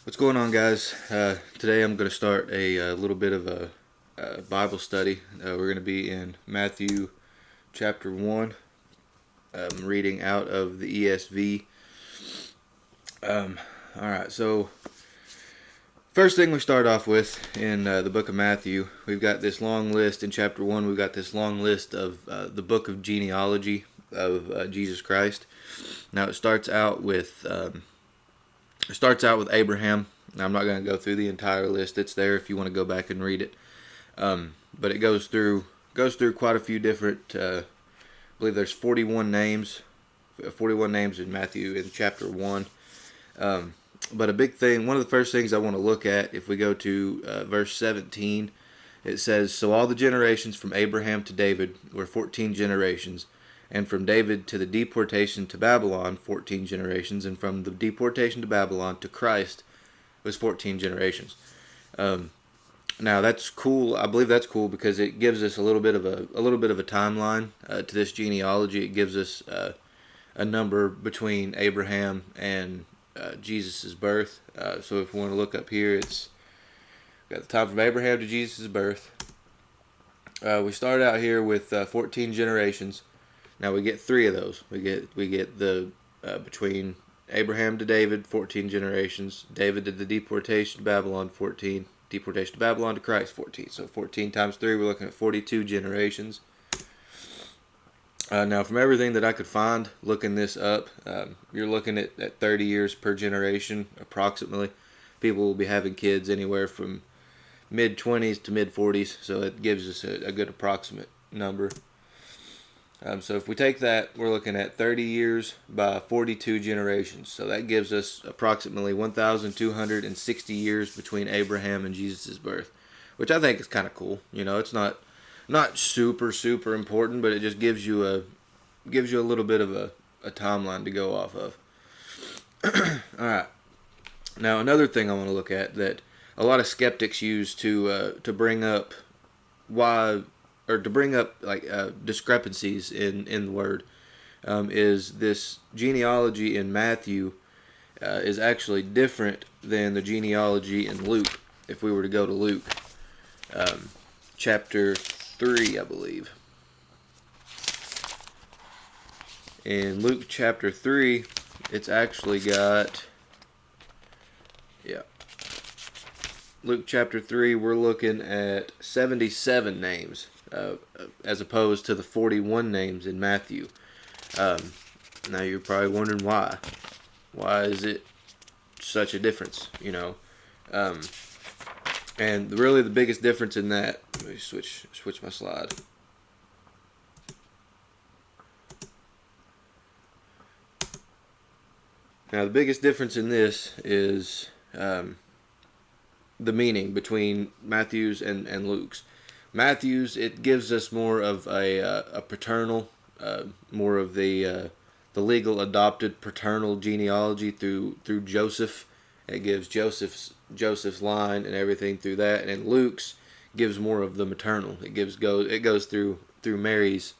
What's going on, guys? Today I'm going to start a little bit of a Bible study. We're going to be in Matthew chapter 1, reading out of the ESV. Alright, so first thing we start off with in the book of Matthew, we've got this long list. In chapter 1, we've got this long list of the book of genealogy of Jesus Christ. Now it starts out with Abraham. Now, I'm not going to go through the entire list. It's there if you want to go back and read it. But it goes through quite a few different. I believe there's 41 names in Matthew in chapter 1. But a big thing, one of the first things I want to look at, if we go to verse 17, it says, "So all the generations from Abraham to David were 14 generations. And from David to the deportation to Babylon, 14 generations. And from the deportation to Babylon to Christ was 14 generations." Now that's cool. I believe that's cool because it gives us a little bit of a timeline to this genealogy. It gives us a number between Abraham and Jesus' birth. So if we want to look up here, it's got the time from Abraham to Jesus' birth. We start out here with 14 generations. Now we get 3 of those. We get the between Abraham to David, 14 generations. David to the deportation to Babylon, 14. Deportation to Babylon to Christ, 14. So 14 times 3, we're looking at 42 generations. Now, from everything that I could find looking this up, you're looking at 30 years per generation, approximately. People will be having kids anywhere from mid-20s to mid-40s, so it gives us a good approximate number. So if we take that, we're looking at 30 years by 42 generations. So that gives us approximately 1,260 years between Abraham and Jesus' birth, which I think is kind of cool. You know, it's not super important, but it just gives you a little bit of a timeline to go off of. All right. Now another thing I want to look at that a lot of skeptics use to bring up why, or to bring up discrepancies in the word, is this genealogy in Matthew is actually different than the genealogy in Luke. If we were to go to Luke chapter 3, I believe. In Luke chapter 3, it's actually got, Luke chapter 3, we're looking at 77 names, as opposed to the 41 names in Matthew. Now you're probably wondering why. Why is it such a difference, you know? And really the biggest difference in that, let me switch my slide. Now the biggest difference in this is the meaning between Matthew's and Luke's. Matthew's, it gives us more of a paternal, more of the legal adopted paternal genealogy through Joseph. It gives Joseph's line and everything through that, and Luke's gives more of the maternal. It goes through Mary's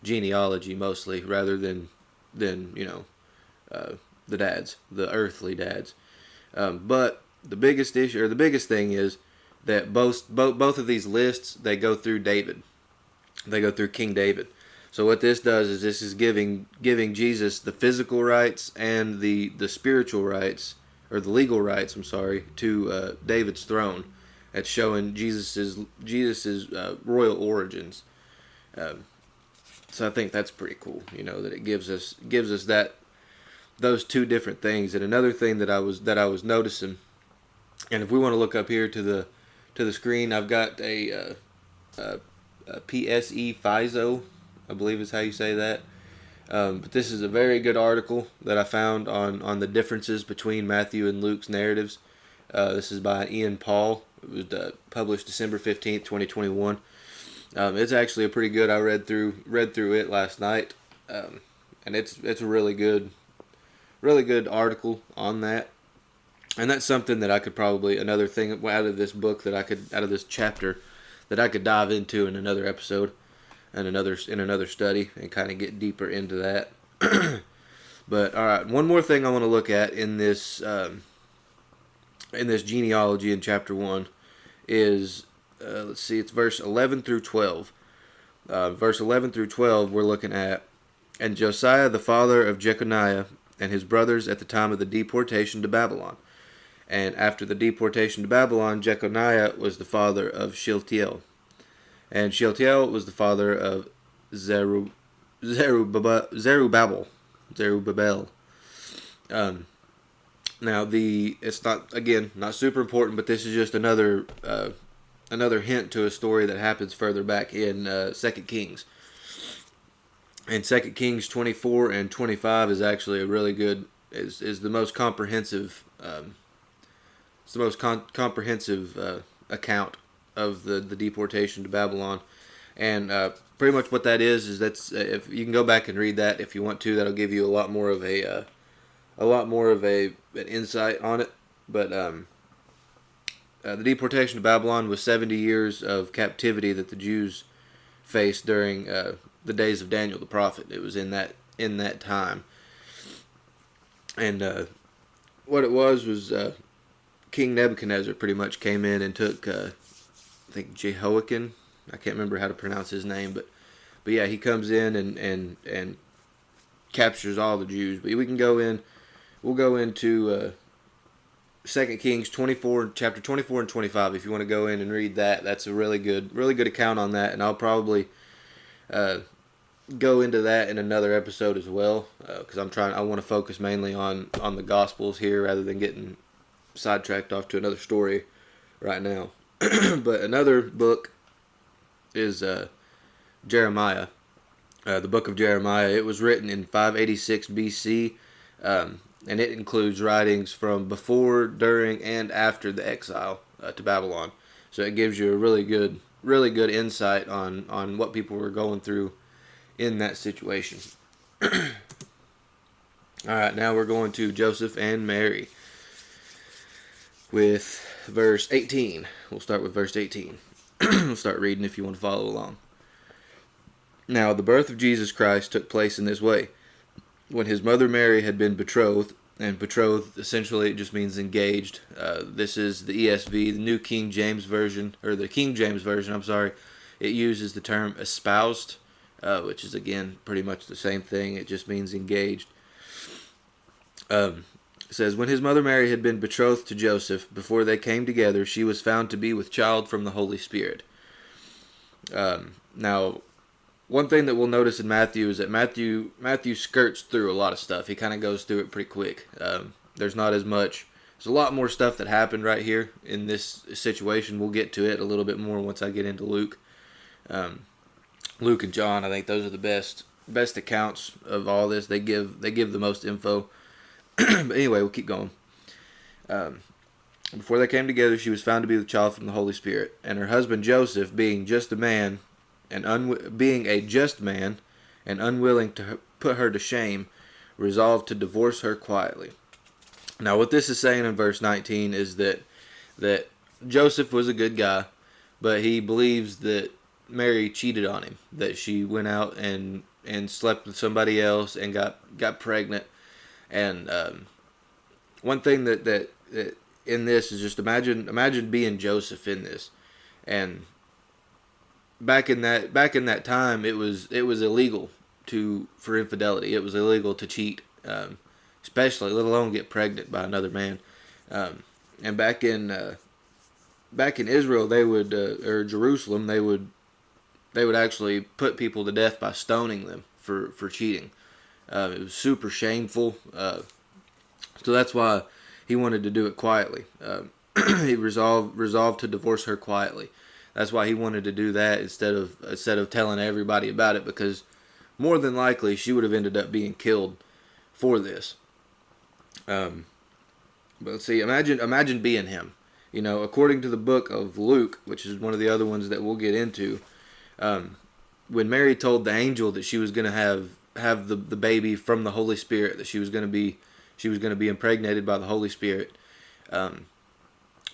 genealogy mostly, rather than the dads, the earthly dads. But the biggest issue, or the biggest thing, is that both of these lists, they go through David. They go through King David. So what this does is this is giving Jesus the physical rights and the spiritual rights, or the legal rights, I'm sorry, to David's throne. It's showing Jesus's royal origins. So I think that's pretty cool. You know, that it gives us that, those two different things. And another thing that I was noticing, and if we want to look up here to the screen, I've got a PSE FISO, I believe is how you say that. But this is a very good article that I found on the differences between Matthew and Luke's narratives. This is by Ian Paul. It was published December 15th, 2021. It's actually a pretty good. I read through it last night, and it's a really good article on that. And that's something that I could probably, another thing out of this book out of this chapter, that I could dive into in another episode and in another study and kind of get deeper into that. But all right, one more thing I want to look at in this in this genealogy in chapter 1 is, let's see, it's verse 11 through 12. Verse 11 through 12, we're looking at, and Josiah, the father of Jeconiah, and his brothers at the time of the deportation to Babylon. And after the deportation to Babylon, Jeconiah was the father of Shealtiel. And Shealtiel was the father of Zerubbabel. Now, it's not, again, not super important, but this is just another hint to a story that happens further back in 2 Kings. And 2 Kings 24 and 25 is actually a really good, is the most comprehensive, it's the most comprehensive account of the deportation to Babylon. And pretty much what that is that's, if you can go back and read that if you want to, that'll give you a lot more of an insight on it. But the deportation to Babylon was 70 years of captivity that the Jews faced during the days of Daniel the prophet. It was in that time. And what it was King Nebuchadnezzar pretty much came in and took, I think, Jehoiakim. I can't remember how to pronounce his name, but yeah, he comes in and captures all the Jews. But we'll go into 2 Kings 24, chapter 24 and 25. If you want to go in and read that, that's a really good account on that, and I'll probably go into that in another episode as well, because I want to focus mainly on the Gospels here rather than getting sidetracked off to another story right now. But another book is Jeremiah. The book of Jeremiah. It was written in 586 BC, and it includes writings from before, during, and after the exile to Babylon. So it gives you a really good insight on what people were going through in that situation. All right, now we're going to Joseph and Mary with verse 18. We'll start with verse 18. We'll start reading if you want to follow along. Now, the birth of Jesus Christ took place in this way. When his mother Mary had been betrothed, and betrothed essentially it just means engaged. This is the ESV, the New King James Version, or the King James Version, I'm sorry. It uses the term espoused, which is again pretty much the same thing. It just means engaged. It says, when his mother Mary had been betrothed to Joseph, before they came together, she was found to be with child from the Holy Spirit. Now, one thing that we'll notice in Matthew is that Matthew skirts through a lot of stuff. He kind of goes through it pretty quick. There's not as much. There's a lot more stuff that happened right here in this situation. We'll get to it a little bit more once I get into Luke. Luke and John, I think those are the best accounts of all this. They give the most info. But anyway, we'll keep going. Before they came together, she was found to be with child from the Holy Spirit, and her husband Joseph, being just a man, being a just man, and unwilling to put her to shame, resolved to divorce her quietly. Now, what this is saying in verse 19 is that Joseph was a good guy, but he believes that Mary cheated on him, that she went out and slept with somebody else and got pregnant. And one thing that in this is just imagine being Joseph in this, and back in that time it was illegal for infidelity. It was illegal to cheat, especially let alone get pregnant by another man. And back in Israel, they would or Jerusalem, they would actually put people to death by stoning them for cheating. It was super shameful. So that's why he wanted to do it quietly. He resolved to divorce her quietly. That's why he wanted to do that instead of telling everybody about it, because more than likely she would have ended up being killed for this. But let's see, imagine being him. You know, according to the book of Luke, which is one of the other ones that we'll get into, when Mary told the angel that she was going to have the baby from the Holy Spirit, that she was going to be impregnated by the Holy Spirit,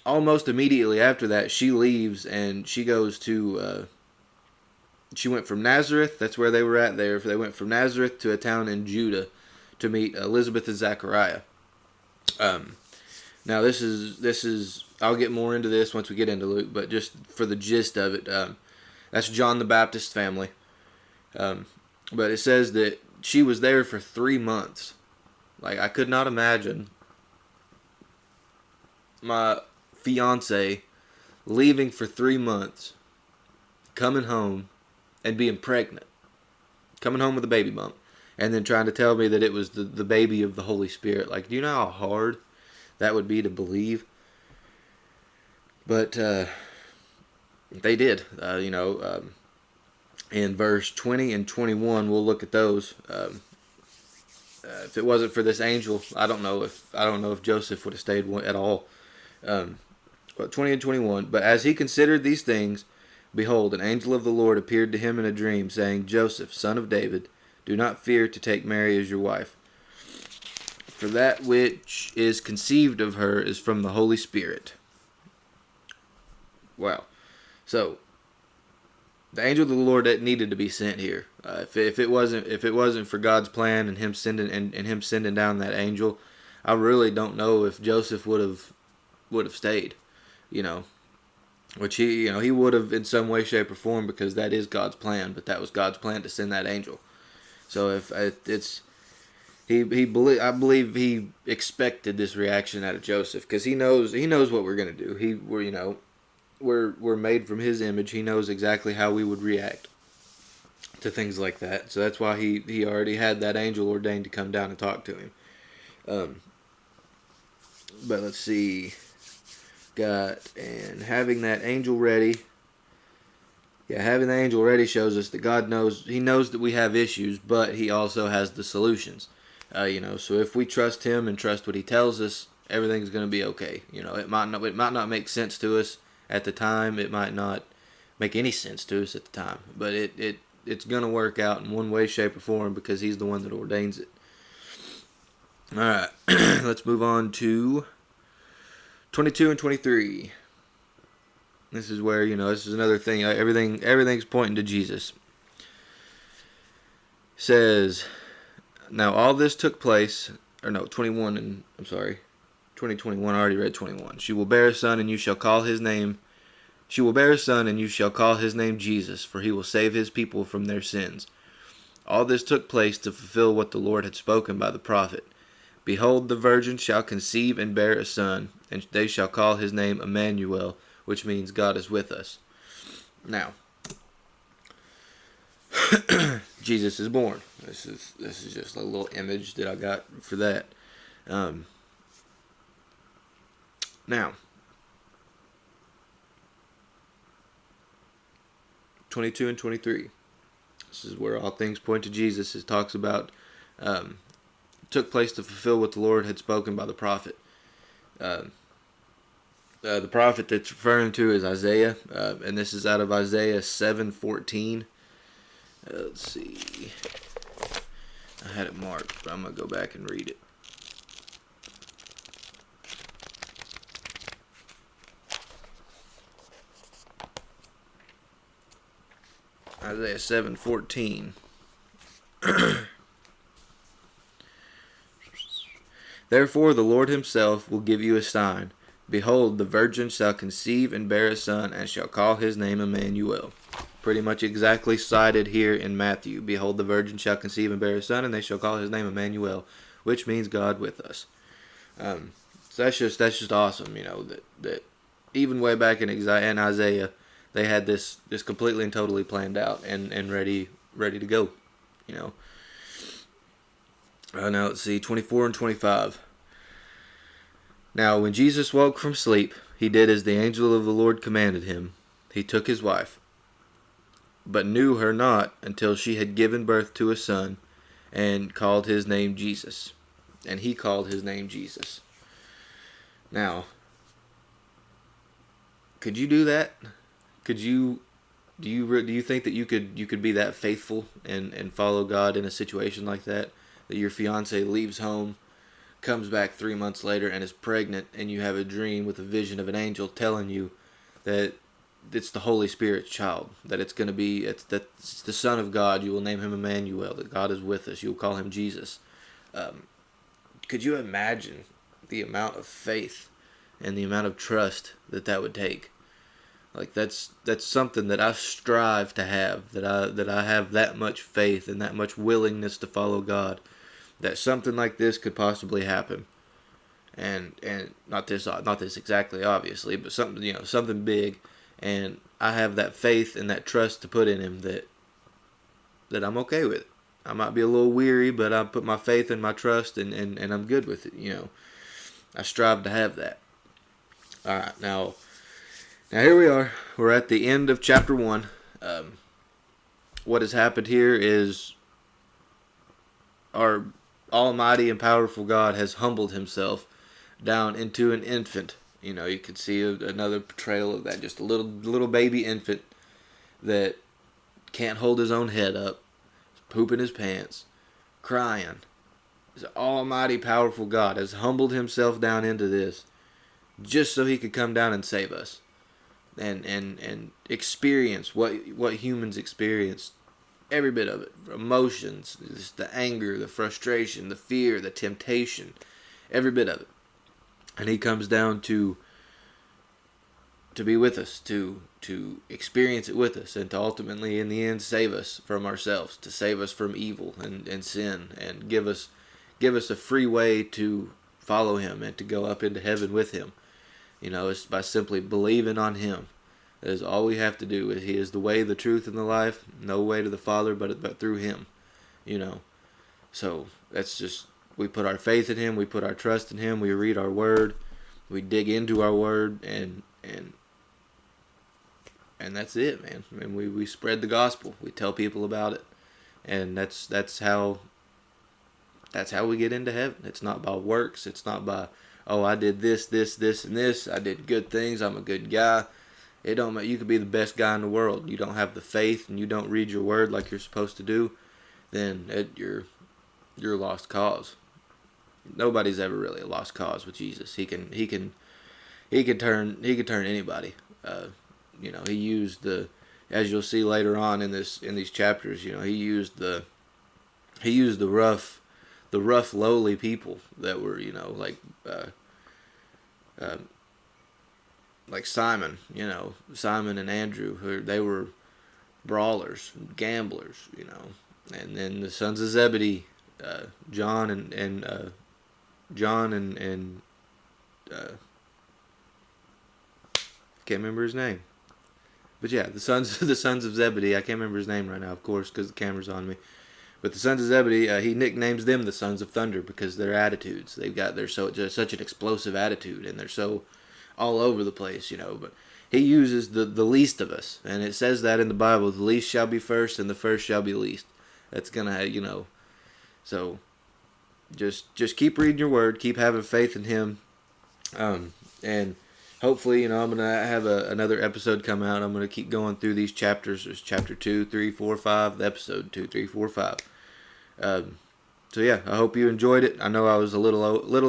almost immediately after that, she leaves and she goes to. She went from Nazareth. That's where they were at there. They went from Nazareth to a town in Judah to meet Elizabeth and Zachariah. Now this is I'll get more into this once we get into Luke, but just for the gist of it, that's John the Baptist's family. But it says that she was there for 3 months. Like, I could not imagine my fiance leaving for 3 months, coming home, and being pregnant. Coming home with a baby bump. And then trying to tell me that it was the baby of the Holy Spirit. Like, do you know how hard that would be to believe? But they did. In verse 20 and 21, we'll look at those. If it wasn't for this angel, I don't know if Joseph would have stayed at all. But 20 and 21. But as he considered these things, behold, an angel of the Lord appeared to him in a dream, saying, Joseph, son of David, do not fear to take Mary as your wife. For that which is conceived of her is from the Holy Spirit. Wow. So, the angel of the Lord that needed to be sent here. If it wasn't for God's plan and him sending down that angel, I really don't know if Joseph would have stayed. Which he would have in some way, shape, or form, because that is God's plan. But that was God's plan to send that angel. So if it's I believe he expected this reaction out of Joseph, because he knows what we're gonna do. We're made from his image. He knows exactly how we would react to things like that. So that's why he already had that angel ordained to come down and talk to him. But let's see. And having that angel ready. Yeah, having the angel ready shows us that God knows. He knows that we have issues, but he also has the solutions. So if we trust him and trust what he tells us, everything's going to be okay. It might not make sense to us at the time. It might not make any sense to us at the time, but it's going to work out in one way, shape, or form, because he's the one that ordains it. All right, let's move on to 22 and 23. This is where, this is another thing. Everything's pointing to Jesus. It says, now all this took place, 21, I'm sorry, 2021, I already read 21. She will bear a son, and you shall call his name Jesus, for he will save his people from their sins. All this took place to fulfill what the Lord had spoken by the prophet. Behold, the virgin shall conceive and bear a son, and they shall call his name Emmanuel, which means God is with us. Now, Jesus is born. This is just a little image that I got for that. Now, 22 and 23. This is where all things point to Jesus. It talks about took place to fulfill what the Lord had spoken by the prophet. The prophet that's referring to is Isaiah, and this is out of Isaiah 7:14. Let's see. I had it marked, but I'm going to go back and read it. Isaiah 7:14. Therefore the Lord himself will give you a sign. Behold, the virgin shall conceive and bear a son, and shall call his name Emmanuel. Pretty much exactly cited here in Matthew. Behold, the virgin shall conceive and bear a son, and they shall call his name Emmanuel, which means God with us. So that's just awesome, that even way back in Isaiah, they had this completely and totally planned out and ready to go, Now let's see, 24 and 25. Now when Jesus woke from sleep, he did as the angel of the Lord commanded him. He took his wife, but knew her not until she had given birth to a son, and called his name Jesus. And he called his name Jesus. Now, could you do that? Do you think that you could be that faithful and follow God in a situation like that? That your fiance leaves home, comes back 3 months later and is pregnant, and you have a dream with a vision of an angel telling you that it's the Holy Spirit's child, that it's the Son of God. You will name him Emmanuel, that God is with us. You will call him Jesus. Could you imagine the amount of faith and the amount of trust that would take. Like that's something that I strive to have. That I have that much faith and that much willingness to follow God. That something like this could possibly happen. And not this exactly, obviously, but something, something big. And I have that faith and that trust to put in Him that I'm okay with it. I might be a little weary, but I put my faith and my trust, and I'm good with it. I strive to have that. All right, now here we are. We're at the end of chapter 1. What has happened here is our almighty and powerful God has humbled Himself down into an infant. You can see another portrayal of that. Just a little baby infant that can't hold his own head up, pooping his pants, crying. This almighty, powerful God has humbled Himself down into this just so He could come down and save us. And experience what humans experience, every bit of it, emotions, the anger, the frustration, the fear, the temptation, every bit of it. And He comes down to be with us, to experience it with us, and to ultimately, in the end, save us from ourselves, to save us from evil and sin, and give us a free way to follow Him and to go up into heaven with Him. It's by simply believing on Him. That is all we have to do. He is the way, the truth, and the life. No way to the Father but through Him. So that's just, we put our faith in Him. We put our trust in Him. We read our Word. We dig into our Word, and that's it, man. I mean, we spread the gospel. We tell people about it, and that's how we get into heaven. It's not by works. It's not by, oh, I did this, and this. I did good things. I'm a good guy. It don't matter. You could be the best guy in the world. You don't have the faith, and you don't read your Word like you're supposed to do. Then you're a lost cause. Nobody's ever really a lost cause with Jesus. He can turn anybody. He used as you'll see later on in these chapters. He used the rough, lowly people that were, like Simon, Simon and Andrew, they were brawlers, gamblers, and then the sons of Zebedee, John and can't remember his name, but yeah, the sons of Zebedee. I can't remember his name right now, of course, because the camera's on me. But the sons of Zebedee, he nicknames them the sons of thunder because their attitudes. They're such an explosive attitude, and they're so all over the place, But He uses the least of us, and it says that in the Bible: the least shall be first, and the first shall be least. That's gonna, So just keep reading your Word, keep having faith in Him, and hopefully, I'm gonna have another episode come out. I'm gonna keep going through these chapters. There's chapter 2, 3, 4, 5, episode 2, 3, 4, 5. So yeah, I hope you enjoyed it. I know I was a little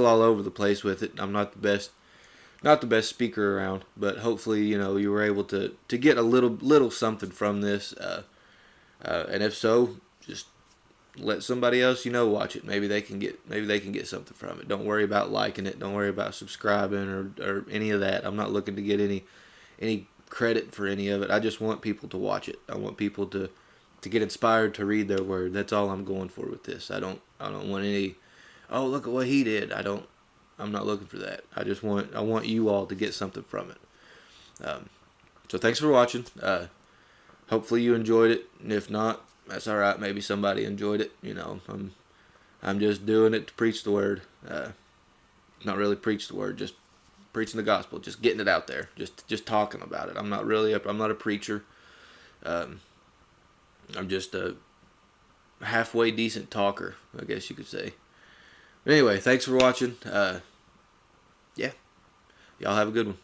all over the place with it. I'm not the best speaker around, but hopefully, you were able to get a little something from this. And if so, just let somebody else watch it. Maybe they can get something from it. Don't worry about liking it. Don't worry about subscribing or any of that. I'm not looking to get any credit for any of it. I just want people to watch it. I want people to get inspired to read their Word. That's all I'm going for with this. I don't want any, oh, look at what he did. I'm not looking for that. I want you all to get something from it. So thanks for watching. Hopefully you enjoyed it, and if not, that's all right. Maybe somebody enjoyed it. I'm just doing it to preach the Word. Not really preach the Word, just preaching the gospel, just getting it out there, just talking about it. I'm not a preacher. I'm just a halfway decent talker, I guess you could say. But anyway, thanks for watching. Yeah, y'all have a good one.